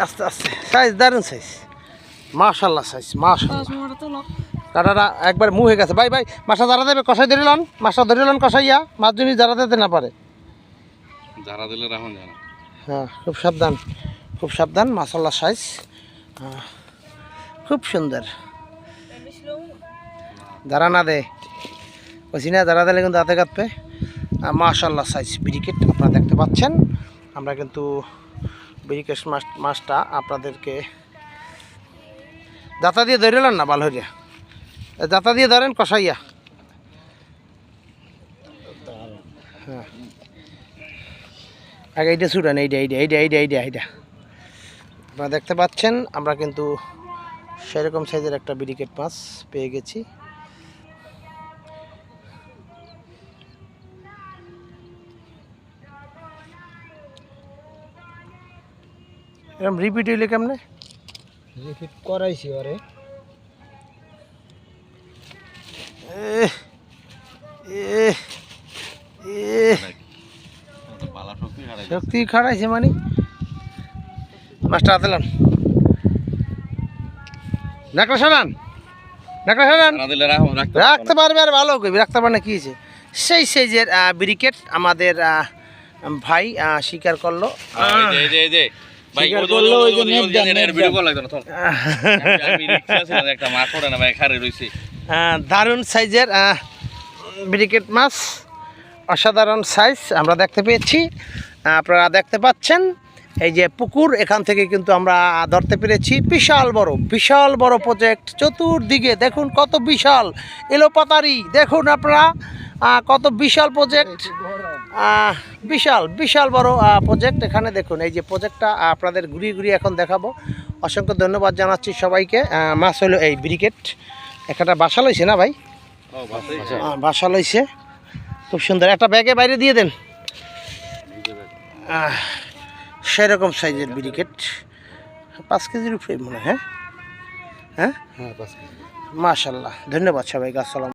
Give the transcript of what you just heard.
আস্তে আস্তে সাইজ দারুণ সাইজ মাশাল্লাহ সাইজ মাশাল্লাহ কাটাটা একবার মুখ হয়ে গেছে ভাই ভাই মাছটা যারা দেবে কষাই ধরিলন মাছটা ধরিলন কষাইয়া মাছ যদি যারা দিতে না পারে যারা দিলে রাখুন জানা হ্যাঁ খুব সাবধান মাশাল্লাহ সাইজ খুব সুন্দর যারা না দে বলছি না যারা দিলে কিন্তু হাতে কাটবে মাশাল্লাহ সাইজ ব্রিকেট আপনারা দেখতে পাচ্ছেন আমরা কিন্তু ব্রিকেট মাছটা আপনাদেরকে দাতা দিয়ে ধরিলেন না ভালো হইয়া দাতা দিয়ে ধরেন কষাইয়া হ্যাঁ আগে এইটা ছুটান এইটা আপনারা দেখতে পাচ্ছেন আমরা কিন্তু সেরকম সাইজের একটা ব্রিকেট মাছ পেয়ে গেছি এরকম রিপিট হইলে কেমনে রিপিট করাইছি ওরে শক্তি খাড়াইছে মানে মাছটা হাতেলাম নাকড়া সরান রাখতে পারবে আর ভালো করবি রাখতে পারে না কি হয়েছে সেই সাইজের ব্রিকেট আমাদের ভাই স্বীকার করলো দারুণ সাইজের ব্রিকেট মাছ অসাধারণ সাইজ আমরা দেখতে পেয়েছি আপনারা দেখতে পাচ্ছেন এই যে পুকুর এখান থেকে কিন্তু আমরা ধরতে পেরেছি বিশাল বড় প্রজেক্ট চতুর্দিকে দেখুন কত বিশাল এলোপাতারি দেখুন আপনারা কত বিশাল প্রজেক্ট বিশাল বড় প্রজেক্ট এখানে দেখুন এই যে প্রজেক্টটা আপনাদের ঘুরিয়ে এখন দেখাবো অসংখ্য ধন্যবাদ জানাচ্ছি সবাইকে মাছ হলো এই ব্রিকেট একটা বাসা লইছে না ভাই বাসা লইছে খুব সুন্দর একটা ব্যাগে বাইরে দিয়ে দেন সেরকম সাইজের ব্রিকেট 5 কেজির উপরে মনে হয় হ্যাঁ মাশাল্লাহ ধন্যবাদ সবাইকে আসসালাম